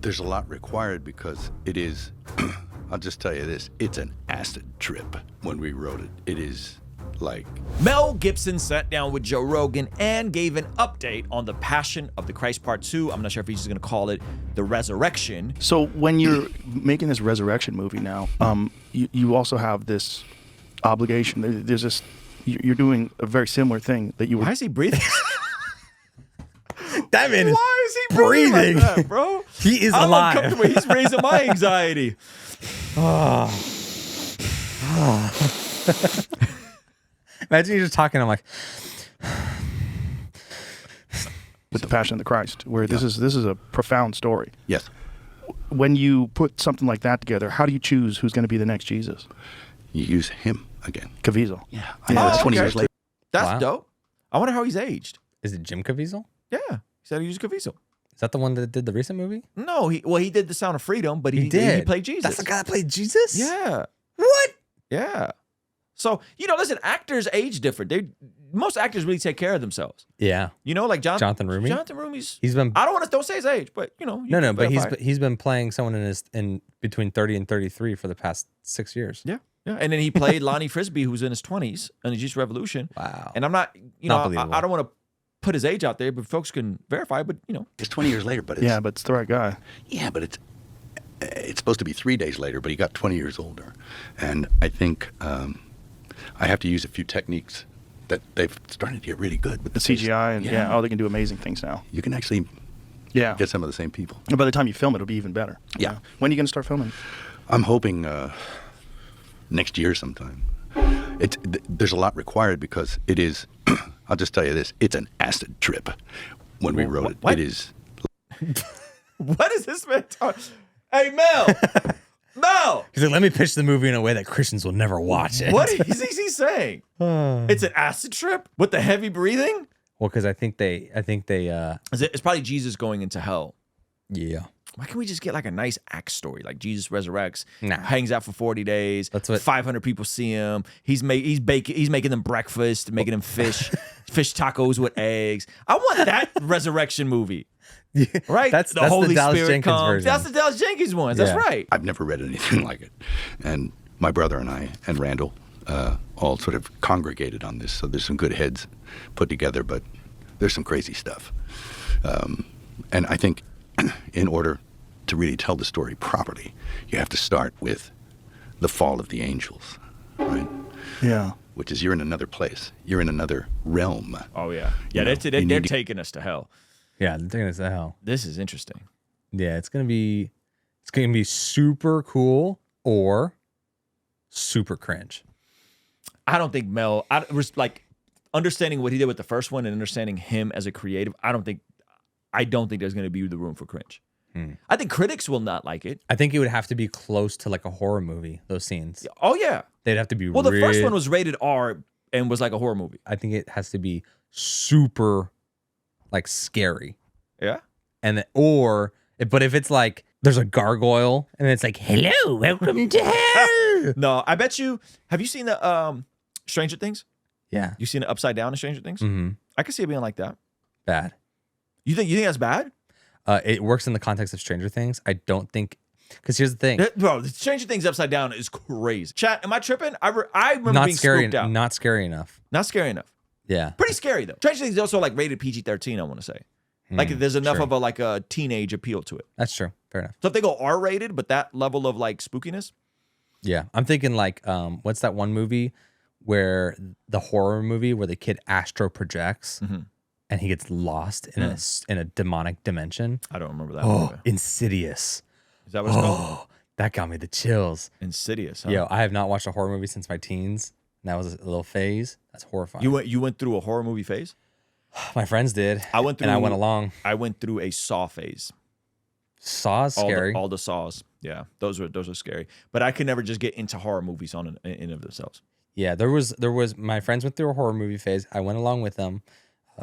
there's a lot required because it is, I'll just tell you this, it's an acid trip when we wrote it. It is like... Mel Gibson sat down with Joe Rogan and gave an update on the Passion of the Christ Part 2. I'm not sure if he's just going to call it the Resurrection. So when you're making this resurrection movie now, you also have this obligation. There's this, you're doing a very similar thing that you were... Why is he breathing? That man is Why is he breathing like that, bro? He is I'm alive. uncomfortable. He's raising my anxiety. Imagine you're just talking. I'm like, with the Passion of the Christ, where this is a profound story. Yes. When you put something like that together, how do you choose who's going to be the next Jesus? You use him again. Caviezel. Yeah. I know, it's 20 years later. That's dope. I wonder how he's aged. is it Jim Caviezel? Yeah. He said he used Caviezel. Is that the one that did the recent movie? No, he did The Sound of Freedom, but he played Jesus. That's the guy that played Jesus? Yeah. What? Yeah. So, listen, actors age different. Most actors really take care of themselves. Yeah. Like Jonathan Rumi? Jonathan Rumi's... He's been... don't say his age, but, No, but he's been playing someone in between 30 and 33 for the past 6 years. Yeah. Yeah. And then he played Lonnie Frisbee, who's in his 20s, in the Jesus Revolution. Wow. And I'm not, Not believable. I don't want to put his age out there, but folks can verify, but, It's 20 years later, but it's... Yeah, but it's the right guy. Yeah, but it's supposed to be 3 days later, but he got 20 years older. And I think I have to use a few techniques that they've started to get really good with The CGI and they can do amazing things now. You can actually get some of the same people. And by the time you film it, it'll be even better. Yeah. When are you going to start filming? I'm hoping next year sometime. There's a lot required because it is, I'll just tell you this, it's an acid trip when we wrote it. What? It is... What is this man talking? Hey, Mel! Mel! He's like, let me pitch the movie in a way that Christians will never watch it. What is he saying? It's an acid trip with the heavy breathing? Well, because I think they It's probably Jesus going into hell. yeah. Why can't we just get like a nice act story? Like Jesus resurrects, Nah. hangs out for 40 days. That's what- 500 people see him. He's making them breakfast, making them fish tacos with eggs. I want that resurrection movie. Right? That's the Dallas Jenkins comes. version. That's the Dallas Jenkins one. That's Yeah. right. I've never read anything like it. And my brother and I and Randall all sort of congregated on this. So there's some good heads put together, but there's some crazy stuff. And I think in order to really tell the story properly, you have to start with the fall of the angels, right? Yeah. Which is you're in another place. You're in another realm. Oh, yeah. Yeah, You know, they're you need to- taking us to hell. Yeah, they're taking us to hell. This is interesting. Yeah, it's gonna be super cool or super cringe. I don't think Mel, understanding what he did with the first one and understanding him as a creative, I don't think there's going to be the room for cringe. I think critics will not like it. I think it would have to be close to like a horror movie, those scenes. Oh, yeah. They'd have to be Well, the first one was rated R and was like a horror movie. I think it has to be super like scary. Yeah. But if it's like there's a gargoyle and it's like, hello, welcome to hell. No, I bet you, have you seen the Stranger Things? Yeah. You seen it Upside Down in Stranger Things? Mm-hmm. I can see it being like that. Bad. You think that's bad? It works in the context of Stranger Things. I don't think, because here's the thing. Bro, the Stranger Things Upside Down is crazy. Chat, am I tripping? I remember Not being scary. spooked out. Not scary enough. Not scary enough. Yeah. Pretty scary though. Stranger Things is also like rated PG-13, I want to say. Like there's enough true. of a teenage appeal to it. That's true. Fair enough. So if they go R-rated, but that level of like spookiness, Yeah. I'm thinking like, what's that one movie where the horror movie where the kid astro projects and he gets lost in a demonic dimension? I don't remember that. Oh, movie. Insidious. Is that what it's called? Oh, that got me the chills. Insidious. Huh? Yo, I have not watched a horror movie since my teens. And that was a little phase. That's horrifying. You went through a horror movie phase? My friends did. I went through. And I went along. I went through a Saw phase. Saw is scary. All the Saws. Yeah, those are scary. But I could never just get into horror movies in and of themselves. Yeah, there was my friends went through a horror movie phase. I went along with them.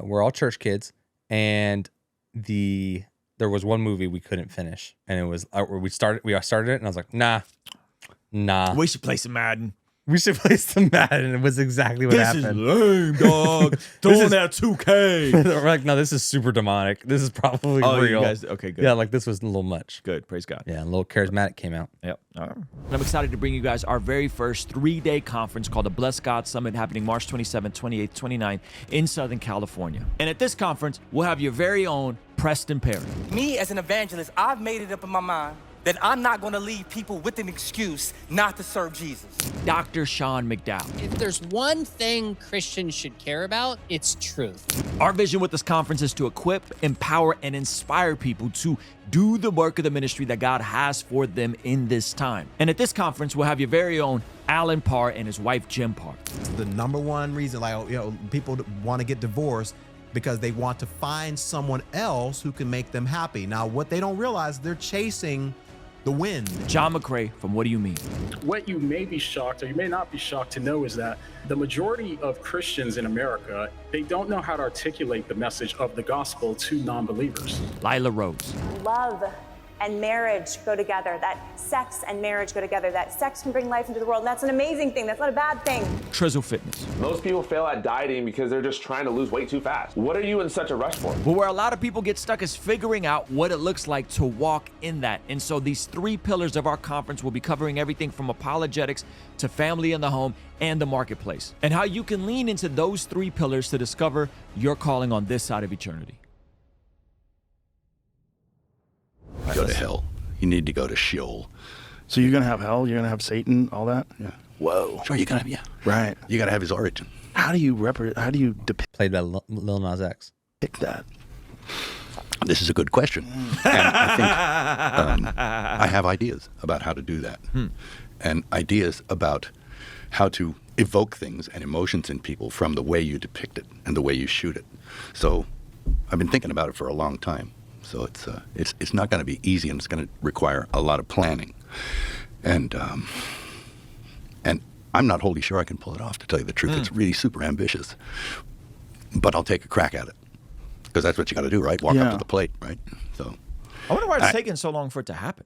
We're all church kids, and there was one movie we couldn't finish, and it was we started it, and I was like, nah. We should play some Madden. We should play some Madden. It was exactly what This happened. is lame, dog. Throwing that 2K. We're like, no, this is super demonic. This is probably Oh, real. you guys, okay, good. Yeah, like this was a little much. Good, praise God. Yeah, a little charismatic came out. Yep. All right. I'm excited to bring you guys our very first 3-day conference called the Bless God Summit, happening March 27th, 28th, 29th in Southern California. And at this conference, we'll have your very own Preston Perry. Me as an evangelist, I've made it up in my mind that I'm not going to leave people with an excuse not to serve Jesus. Dr. Sean McDowell. If there's one thing Christians should care about, it's truth. Our vision with this conference is to equip, empower, and inspire people to do the work of the ministry that God has for them in this time. And at this conference, we'll have your very own Alan Parr and his wife, Jim Parr. The number one reason, people want to get divorced because they want to find someone else who can make them happy. Now, what they don't realize, they're chasing the wind. John McCrae from What Do You Mean? What you may be shocked, or you may not be shocked to know, is that the majority of Christians in America, they don't know how to articulate the message of the gospel to non-believers. Lila Rose. Love and marriage go together, that sex and marriage go together, that sex can bring life into the world, and that's an amazing thing, that's not a bad thing. Trizzle Fitness. Most people fail at dieting because they're just trying to lose weight too fast. What are you in such a rush for? But where a lot of people get stuck is figuring out what it looks like to walk in that. And so these 3 pillars of our conference will be covering everything from apologetics to family in the home and the marketplace, and how you can lean into those 3 pillars to discover your calling on this side of eternity. Go to hell. You need to go to Sheol. So you're gonna have hell. You're gonna have Satan. All that. Yeah. Whoa. Sure, you gotta, yeah. Right. You gotta have his origin. How do you How do you depict Played by Lil Nas X. that? This is a good question. And I think I have ideas about how to do that. And ideas about how to evoke things and emotions in people from the way you depict it and the way you shoot it. So I've been thinking about it for a long time. So it's not going to be easy, and it's going to require a lot of planning. And I'm not wholly sure I can pull it off, to tell you the truth. It's really super ambitious. But I'll take a crack at it. Because that's what you got to do, right? Walk up to the plate, right? So I wonder why it's taking so long for it to happen.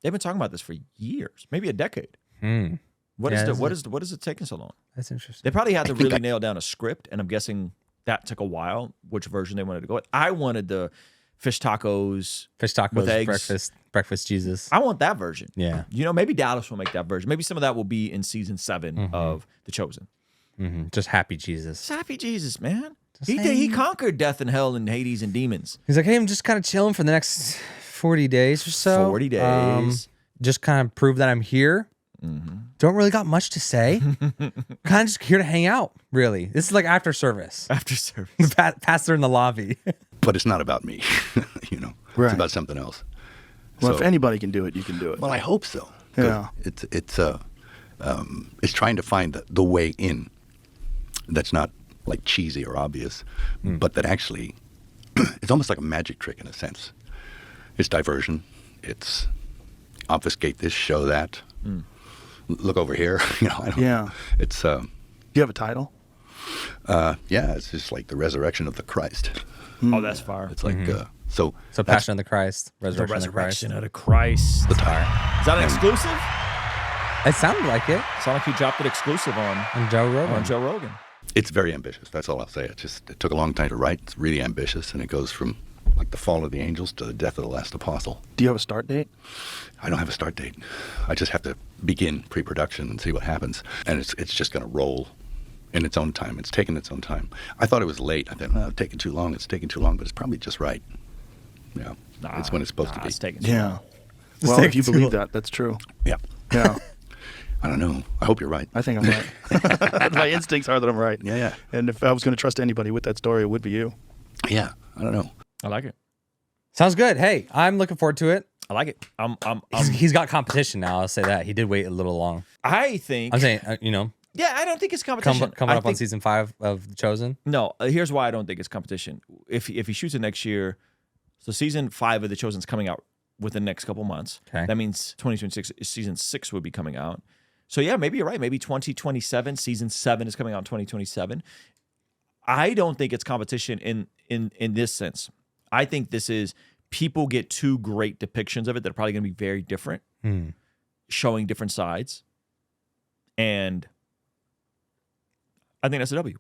They've been talking about this for years, maybe a decade. What is it taking so long? That's interesting. They probably had to really nail down a script, and I'm guessing that took a while, which version they wanted to go with. I wanted the fish tacos with eggs. breakfast Jesus. I want that version. Yeah. You know, maybe Dallas will make that version. Maybe some of that will be in season 7 of The Chosen. Just happy Jesus. It's happy Jesus, man. He conquered death and hell and Hades and demons. He's like, hey, I'm just kind of chilling for the next 40 days or so. 40 days. Just kind of prove that I'm here. Don't really got much to say. Kind of just here to hang out, really. This is like after service. After service. Pastor in the lobby. but it's not about me, you know. Right. It's about something else. Well, So- if anybody can do it, you can do it. Well, I hope so. 'Cause Yeah. It's trying to find the way in that's not like cheesy or obvious, but that actually it's almost like a magic trick in a sense. It's diversion. It's obfuscate this, show that. Look over here. You know, I don't. Yeah. It's Do you have a title? yeah. It's just like the resurrection of the Christ. Oh, that's fire. It's like so. So that's- Passion of the Christ, Resurrection, of the Christ. of the Christ. The time. Is that an exclusive? It sounded like it Sound like you dropped it exclusive on Joe Rogan. Joe Rogan. It's very ambitious. That's all I'll say. It took a long time to write. It's really ambitious, and it goes from like the fall of the angels to the death of the last apostle. Do you have a start date? I don't have a start date. I just have to begin pre-production and see what happens, and it's just going to roll in its own time. It's taking its own time. I thought it was late. I thought, it's taking too long. It's taking too long, but it's probably just right. Yeah, it's when it's supposed to be. It's taking too Yeah. long. Well, take if you too believe long. that, that's true. Yeah. Yeah. I don't know. I hope you're right. I think I'm right. My instincts are that I'm right. Yeah, yeah. And if I was going to trust anybody with that story, it would be you. Yeah. I don't know. I like it. Sounds good. Hey, I'm looking forward to it. I like it. He's got competition now. I'll say that. He did wait a little long. I think. I'm saying, Yeah, I don't think it's competition. coming I up on think- season 5 of The Chosen. No, here's why I don't think it's competition. If he shoots it next year, so season 5 of The Chosen's coming out within the next couple months. Okay. That means 2026 season 6 would be coming out. So yeah, maybe you're right. Maybe 2027 season 7 is coming out in 2027. I don't think it's competition in this sense. I think this is people get 2 great depictions of it that are probably going to be very different, showing different sides. And I think that's a W.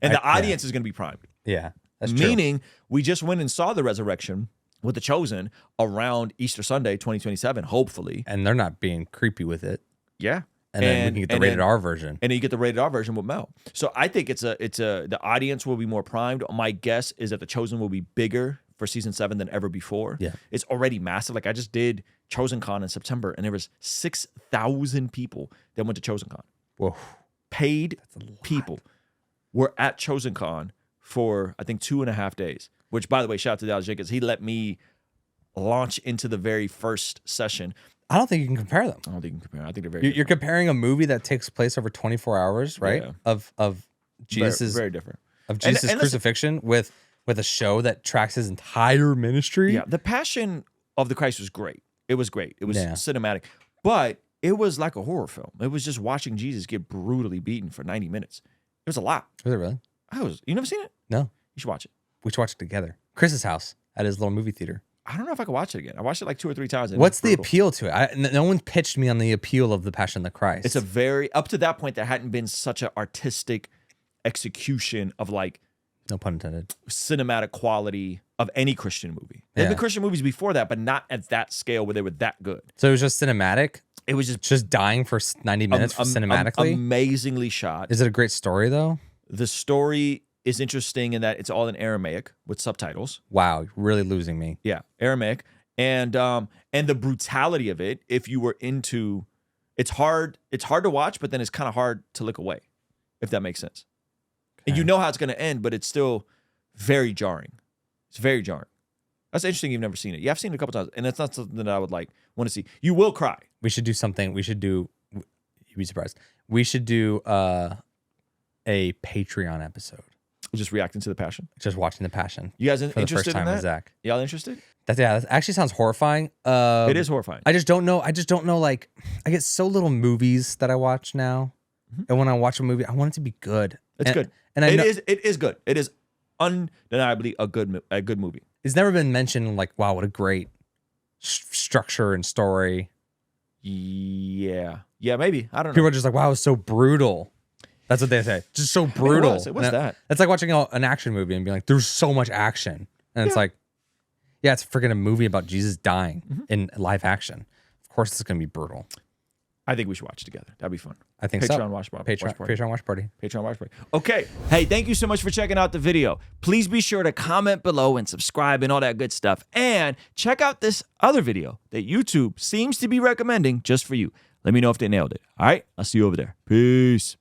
And the audience is going to be primed. Yeah, that's true. Meaning, we just went and saw the resurrection with The Chosen around Easter Sunday, 2027, hopefully. And they're not being creepy with it. Yeah. And then we can get the rated R version. And then you get the rated R version with Mel. So I think the audience will be more primed. My guess is that The Chosen will be bigger for season 7 than ever before. Yeah. It's already massive. Like I just did Chosen Con in September and there was 6,000 people that went to Chosen Con. Whoa. Paid people were at Chosen Con for, I think, 2.5 days, which, by the way, shout out to Dallas Jenkins. He let me launch into the very first session. I don't think you can compare them. I don't think you can compare. I think they're very You're comparing a movie that takes place over 24 hours, right? Yeah. Of Jesus' very different. Of Jesus' crucifixion with a show that tracks his entire ministry. Yeah, the Passion of the Christ was great. It was great. It was Yeah. cinematic, but it was like a horror film. It was just watching Jesus get brutally beaten for 90 minutes. It was a lot. Was it really? You never seen it? No. You should watch it. We should watch it together. Chris's house at his little movie theater. I don't know if I could watch it again. I watched it like 2 or 3 times. and What's it's the brutal. appeal to it? No one pitched me on the appeal of the Passion of the Christ. It's a very, up to that point, there hadn't been such an artistic execution of like no pun intended cinematic quality of any Christian movie. There's been Christian movies before that, but not at that scale where they were that good. So it was just cinematic. It was just dying for 90 minutes for cinematically. Amazingly shot. Is it a great story though? The story is interesting in that it's all in Aramaic with subtitles. Wow, you're really losing me. Yeah, Aramaic. And the brutality of it, if you were into, it's hard to watch, but then it's kind of hard to look away, if that makes sense. And you know how it's going to end, but it's still very jarring. It's very jarring. That's interesting. You've never seen it. Yeah, I've seen it a couple times, and it's not something that I would like want to see. You will cry. We should do something. You'd be surprised. We should do a Patreon episode. Just reacting to the Passion. Just watching the Passion. You guys for interested the first time in that? with Zach. Y'all interested? That actually sounds horrifying. It is horrifying. I just don't know. Like, I get so little movies that I watch now, and when I watch a movie, I want it to be good. It's good. And it is good. It is undeniably a good movie. It's never been mentioned like, wow, what a great structure and story. Yeah, maybe. I don't know. People are just like, wow, it's so brutal. That's what they say. Just so brutal. It was that. That's like watching an action movie and being like, there's so much action. And it's like, yeah, it's freaking a movie about Jesus dying in live action. Of course, it's going to be brutal. I think we should watch it together. That'd be fun. I think Patreon so. watch party. Patreon watch party. Patreon watch party. Okay. Hey, thank you so much for checking out the video. Please be sure to comment below and subscribe and all that good stuff. And check out this other video that YouTube seems to be recommending just for you. Let me know if they nailed it. All right? I'll see you over there. Peace.